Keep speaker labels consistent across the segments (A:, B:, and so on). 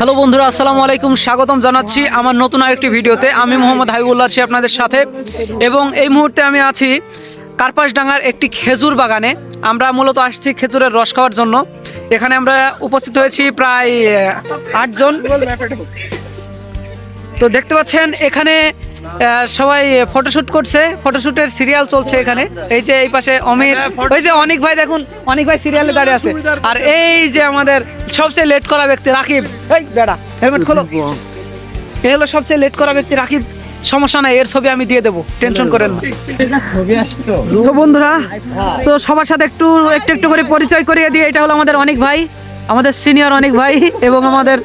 A: Hello বন্ধুরা, আসসালামু আলাইকুম। স্বাগতম জানাচ্ছি আমার নতুন আরেকটি ভিডিওতে। আমি মোহাম্মদ হাবিবুল্লাহ আছি আপনাদের সাথে, এবং এই মুহূর্তে আমি আছি কার্পাসডাঙ্গার একটি খেজুর বাগানে। আমরা মূলত আসছি খেজুরের রস খাওয়ার জন্য। এখানে আমরা উপস্থিত হয়েছি প্রায় 8 জন। তো দেখতে পাচ্ছেন এখানে সবাই ফটোশুট করছে, ফটোশুটের সিরিয়াল চলছে এখানে। এই যে এই পাশে অমিত, ওই যে অনিক ভাই, দেখুন অনিক ভাই সিরিয়ালে দাঁড়িয়ে আছে। আর এই যে আমাদের সবচেয়ে লেট করা ব্যক্তি রাকিব, এই বেড়া হেলমেট খোলো, এই হলো সবচেয়ে লেট করা ব্যক্তি রাকিব। সমস্যা নাই, এর ছবি আমি দিয়ে দেবো, টেনশন করেন না। তো বন্ধুরা, তো সবার সাথে একটু একটু করে পরিচয় করিয়ে দিয়ে, এটা হলো আমাদের অনিক ভাই, আমাদের সিনিয়র অনেক ভাই, এবং আমাদের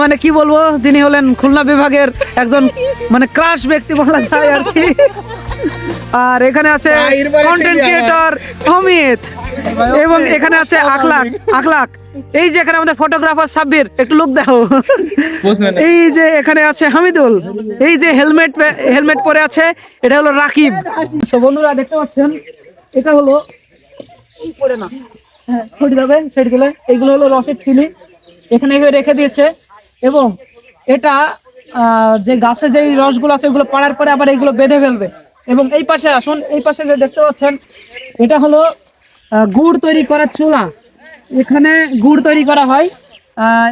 A: মানে কি বলবো, তিনি হলেন খুলনা বিভাগের একজন মানে ক্রাশ ব্যক্তি বলা যায় আর কি। আর এখানে আছে কন্টেন্ট ক্রিয়েটর অমিত, এবং এখানে আছে আখলাক। এই যে এখানে আমাদের ফটোগ্রাফার সাব্বির, একটু লুক দাও। এই যে এখানে আছে হামিদুল, এই যে হেলমেট পরে আছে, এটা হলো রাকিব। তো বন্ধুরা দেখতে পাচ্ছেন, এটা হলো এই পরে না, হ্যাঁ ছড়ি দেবে, ছেড়ে দিলে এইগুলো হলো রসের চিনি, এখানে রেখে দিয়েছে। এবং এটা যে গাছে যেই রসগুলো আছে ওগুলো পাড়ার পরে আবার এইগুলো বেঁধে ফেলবে। এবং এই পাশে আসুন, এই পাশে যে দেখতে পাচ্ছেন, এটা হলো গুড় তৈরি করার চুলা। এখানে গুড় তৈরি করা হয়,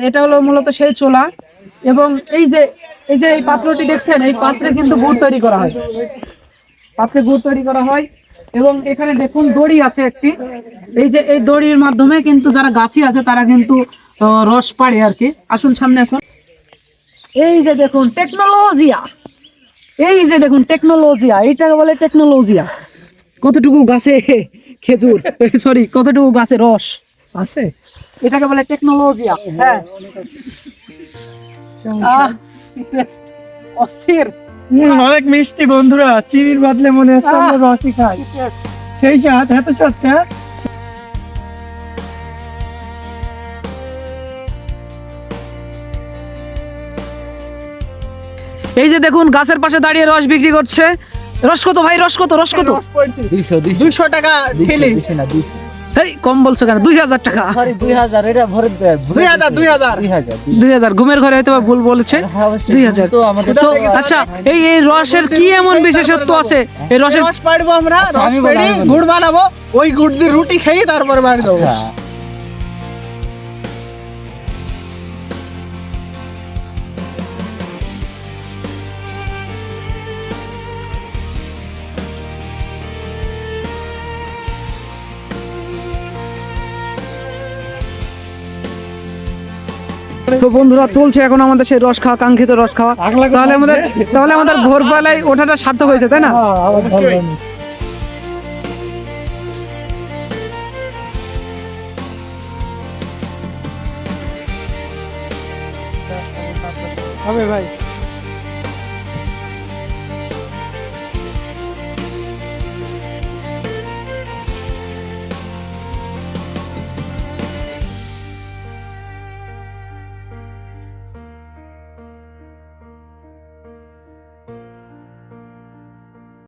A: এটা হলো মূলত সেই চুলা। এবং এই যে এই পাত্রটি দেখছেন, এই পাত্রে কিন্তু গুড় তৈরি করা হয়, পাত্রে গুড় তৈরি করা হয়। এবং এখানে দেখুন দড়ি আছে একটি, এই যে এই দড়ির মাধ্যমে কিন্তু যারা গাছি আছে তারা কিন্তু রস পাড়ে আর কি। আসুন সামনে আসুন, এই যে দেখুন টেকনোলজিয়া, এই যে দেখুন টেকনোলজিয়া, এইটাকে বলে টেকনোলজিয়া। কতটুকু গাছে খেজুর, সরি কতটুকু গাছে রস আছে, এটাকে বলে টেকনোলজিয়া। হ্যাঁ, অস্থির,
B: অনেক মিষ্টি বন্ধুরা, চিনির বদলে মনে হচ্ছে আমরা রসই খাই। সেই সাথে এত সস্তা।
A: এই যে দেখুন গাছের পাশে দাঁড়িয়ে রস বিক্রি করছে। রস কত ভাই, রস কত?
B: 200 টাকা ঠেলি।
A: এই কম বলছো কেন? 2000 টাকা। 2000 ঘুমের ঘরে হয়তো ভুল বলেছে। 2000। তো আচ্ছা, এই রসের কি এমন বিশেষত্ব আছে? এই রসের
B: রস পাড়বো আমরা, রস পেড়ে গুড় বানাবো, ওই গুড় দিয়ে রুটি খেয়ে তারপরে বাড়ি দেবো।
A: তো বন্ধুরা, চলছে এখন আমাদের সেই রস খাওয়া, কাঙ্ক্ষিত রস খাওয়া। তাহলে আমাদের ভোরবেলায় ওঠাটা সার্থক হয়েছে, তাই না?
B: হবে ভাই।